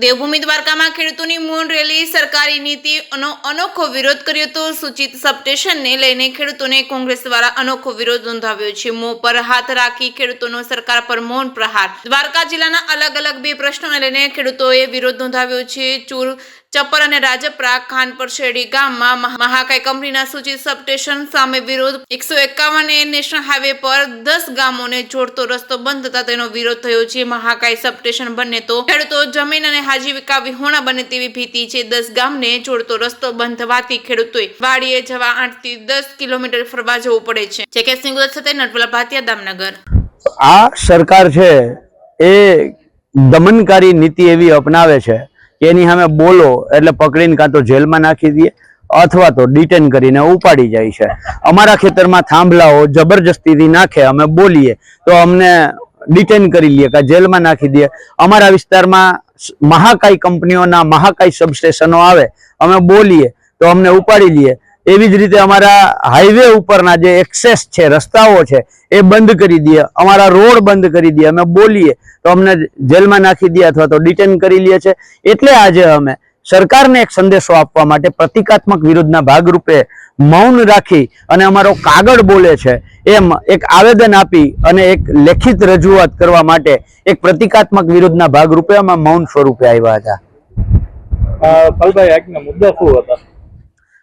દેવભૂમિ દ્વારકામાં ખેડૂતોની મૌન રેલી સરકારી નીતિનો અનોખો વિરોધ કર્યો તો સૂચિત સબસ્ટેશનને લઈને ખેડૂતોને કોંગ્રેસ દ્વારા અનોખો વિરોધ નોંધાવ્યો છે। મોં પર હાથ રાખી ખેડૂતોનો સરકાર પર મૌન પ્રહાર। દ્વારકા જિલ્લાના અલગ અલગ બે પ્રશ્નોને લઈને ખેડૂતોએ વિરોધ નોંધાવ્યો છે। ચૂર ચપ્પર અને રાજપરા ખાનપર શેરડી ગામમાં મહાકાય કંપનીના સૂચિત સબસ્ટેશન સામે વિરોધ। 151 નેશનલ હાઈવે પર 10 ગામોને જોડતો રસ્તો બંધ થતા તેનો વિરોધ થયો છે। મહાકાય સબસ્ટેશન બને તો ખેડૂતો જમીન અને આજીવિકા વિહોણા બને તેવી ભીતિ છે। 10 ગામને જોડતો રસ્તો બંધ થવાથી ખેડૂતોએ વાડીએ જવા 8 થી 10 કિલોમીટર ફરવા જવું પડે છે। જેકે સિંગોદ સાથે નટવલા ભાતિયા દામનગર। આ સરકાર છે એ દમનકારી નીતિ એવી અપનાવે છે કે એની સામે બોલો એટલે પકડીને કાં તો જેલમાં નાખી દે અથવા તો ડિટેન કરીને ઉપાડી જાય છે। અમારા ખેતરમાં થાંભલાઓ જબરજસ્તીથી નાખે, અમે બોલીએ તો અમને ડિટેન કરી લે કે જેલમાં નાખી દે। અમારા વિસ્તારમાં મહાકાય કંપનીઓના મહાકાય સબસ્ટેશનો આવે, અમે બોલીએ તો અમને ઉપાડી લે। એવી જ રીતે અમારા હાઈવે ઉપરના જે એક્સેસ છે, રસ્તાઓ છે, એ બંધ કરી દે, અમારા રોડ બંધ કરી દે, અમે બોલીએ તો અમને જેલમાં નાખી દે અથવા તો ડિટેન કરી લે છે। એટલે આજે અમે સરકારને એક સંદેશો આપવા માટે પ્રતિકાત્મક વિરોધના ભાગરૂપે મૌન રાખી અને અમારો કાગળ બોલે છે એમ એક આવેદન આપી અને એક લેખિત રજૂઆત કરવા માટે એક પ્રતિકાત્મક વિરોધના ભાગરૂપે અમે મૌન સ્વરૂપે આવ્યા હતા। પાલભાઈ, આજના મુદ્દા શું હતા?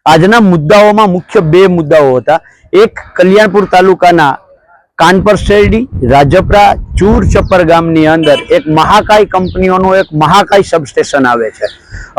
આજના મુદ્દાઓમાં મુખ્ય બે મુદ્દાઓ હતા। એક, કલ્યાણપુર તાલુકાના કાનપર શેરડી, રાજપરા, ચૂર ચપ્પર ગામની અંદર એક મહાકાય કંપનીઓનું એક મહાકાય સબસ્ટેશન આવે છે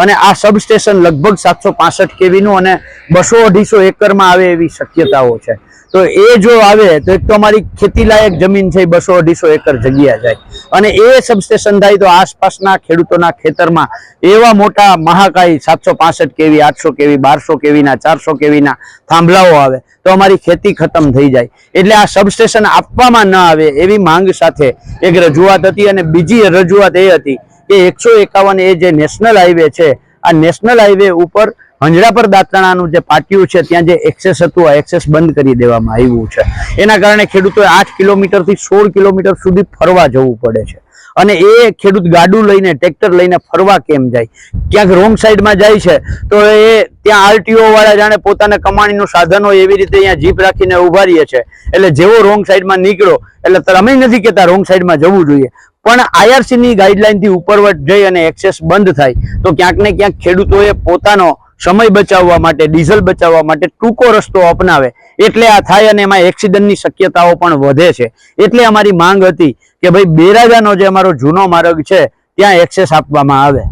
અને આ સબસ્ટેશન લગભગ 765 કેવીનું અને 200-250 એકરમાં આવે એવી શક્યતાઓ છે। તો એ જો આવે તો એક તો અમારી ખેતીલાયક જમીન છે 200-250 એકર જગ્યા જાય અને એ સબસ્ટેશન થાય તો આસપાસના ખેડૂતોના ખેતરમાં એવા મોટા મહાકાય 765 કેવી, 800 કેવી, 1200 કેવીના, 400 કેવીના થાંભલાઓ આવે તો અમારી ખેતી ખતમ થઈ જાય। એટલે આ સબસ્ટેશન આપવામાં ન આવે એવી માંગ સાથે એક રજૂઆત હતી અને બીજી રજૂઆત એ હતી કે 151 એ જે નેશનલ હાઈવે છે, આ નેશનલ હાઈવે ઉપર હંજડાપર દાંતરાણાનું જે પાટિયું છે ત્યાં જે એક્સેસ હતું આ એક્સેસ બંધ કરી દેવામાં આવ્યું છે। એના કારણે ખેડૂતોએ 8 કિલોમીટરથી 16 કિલોમીટર સુધી ફરવા જવું પડે છે અને એ ખેડૂત ગાડું લઈને, ટ્રેક્ટર લઈને ફરવા કેમ જાય? ક્યાંક રોંગ સાઈડમાં જાય છે તો એ ત્યાં આરટીઓ વાળા જાણે પોતાના કમાણીનું સાધન હોય એવી રીતે અહીંયા જીપ રાખીને ઉભા રહીએ છે। એટલે જેવો રોંગ સાઈડમાં નીકળો એટલે અમે નથી કહેતા રોંગ સાઈડમાં જવું જોઈએ, પણ આઈઆરસીની ગાઈડલાઈનથી ઉપરવટ જઈ અને એક્સેસ બંધ થાય તો ક્યાંક ને ક્યાંક ખેડૂતોએ પોતાનો સમય બચાવવા માટે, ડીઝલ બચાવવા માટે ટૂંકો રસ્તો અપનાવે એટલે આ થાય અને એમાં એક્સિડન્ટની શક્યતાઓ પણ વધે છે। એટલે અમારી માંગ હતી કે ભાઈ બેરાજાનો જે અમારો જૂનો માર્ગ છે ત્યાં એક્સેસ આપવામાં આવે।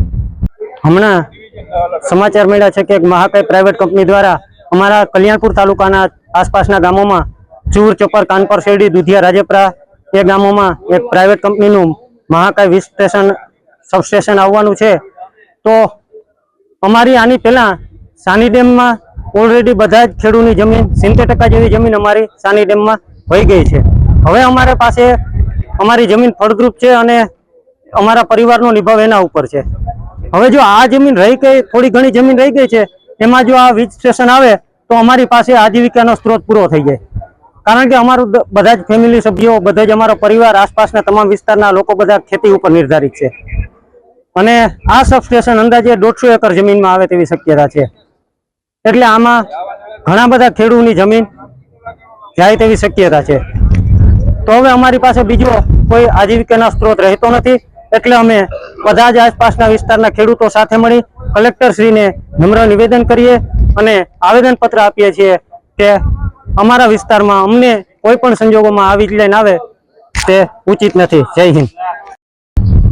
હમણાં સમાચાર મળ્યા છે કે એક મહાકાય પ્રાઇવેટ કંપની દ્વારા અમારા કલ્યાણપુર તાલુકાના આસપાસના ગામોમાં ચૂર, ચપ્પર, કાનપર શેરડી, દુધિયા, રાજપરા એ ગામોમાં એક પ્રાઇવેટ કંપનીનું મહાકાય સબસ્ટેશન આવવાનું છે। તો અમારી આની પહેલા સાની ડેમમાં ઓલરેડી બધા જ ખેડૂતની જમીન 70% જેવી જમીન અમારી સાની ડેમમાં વહી ગઈ છે। હવે અમારા પાસે અમારી જમીન ફળદ્રુપ છે અને અમારા પરિવારનો નિભાવ એના ઉપર છે। હવે જો આ જમીન રહી ગઈ, થોડી ઘણી જમીન રહી ગઈ છે, એમાં જો આ વીજ સ્ટેશન આવે તો અમારી પાસે આજીવિકાનો સ્ત્રોત પૂરો થઈ જાય, કારણ કે અમારું બધા જ ફેમિલી સભ્યો, બધા જ અમારો પરિવાર, આસપાસના તમામ વિસ્તારના લોકો બધા ખેતી ઉપર નિર્ધારિત છે અને આ સબસ્ટેશન અંદાજે 150 એકર જમીનમાં આવે તેવી શક્યતા છે। એટલે આમાં ઘણા બધા ખેડૂતની જમીન જાય તેવી શક્યતા છે। તો હવે અમારી પાસે બીજો કોઈ આજીવિકાનો સ્ત્રોત રહેતો નથી, એટલે અમે બધા જ આસપાસના વિસ્તારના ખેડૂતો સાથે મળી કલેક્ટરશ્રીને નમ્ર નિવેદન કરીએ અને આવેદનપત્ર આપીએ છીએ કે અમારા વિસ્તારમાં અમને કોઈ પણ સંજોગોમાં આવી લાઈન આવે તે ઉચિત નથી। જય હિન્દ।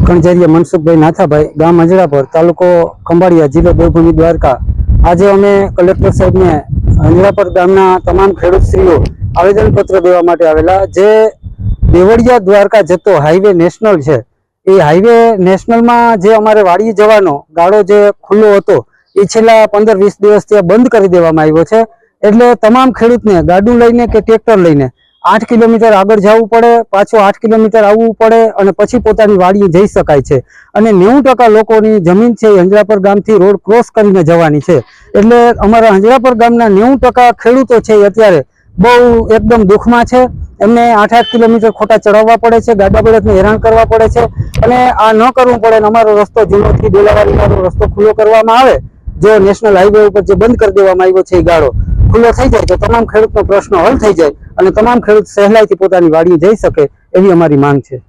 કણઝરિયા મનસુખભાઈ નાથાભાઈ, ગામ હંજડાપર, તાલુકો ખંભાળિયા, જિલ્લો દેવભૂમિ દ્વારકા। આજે અમે કલેક્ટર સાહેબને હંજડાપર ગામના તમામ ખેડૂતશ્રીઓ આવેદનપત્ર દેવા માટે આવેલા। જે દેવળિયા દ્વારકા જતો હાઈવે નેશનલ છે, એ હાઈવે નેશનલમાં જે અમારે વાડીએ જવાનો ગાળો જે ખુલ્લો હતો એ છેલ્લા 15-20 દિવસ ત્યાં બંધ કરી દેવામાં આવ્યો છે। એટલે તમામ ખેડૂતને ગાડું લઈને કે ટ્રેક્ટર લઈને 8 કિલોમીટર આગળ જવું પડે, પાછું 8 કિલોમીટર આવવું પડે અને પછી પોતાની વાડીએ જઈ શકાય છે। અને 90% લોકોની જમીન છે એ હંજડાપર ગામથી રોડ ક્રોસ કરીને જવાની છે। એટલે અમારા હંજડાપર ગામના 90% ખેડૂતો છે એ અત્યારે બહુ એકદમ દુઃખમાં છે. એમને 8-8 કિલોમીટર ખોટા ચડાવવા પડે છે, ગાડા બળદને હેરાન કરવા પડે છે. અને આ ન કરવું પડે ને અમારો રસ્તો જૂનોથી ડોલાવાડીનો રસ્તો ખુલ્લો કરવામાં આવે, જો નેશનલ હાઈવે ઉપર જે બંધ કરી દેવામાં આવ્યો છે એ ગાળો ખુલ્લો થઈ જાય તો તમામ ખેડૂતનો પ્રશ્ન હલ થઈ જાય અને તમામ ખેડૂત સહેલાઈથી પોતાની વાડીએ જઈ શકે એવી અમારી માંગ છે.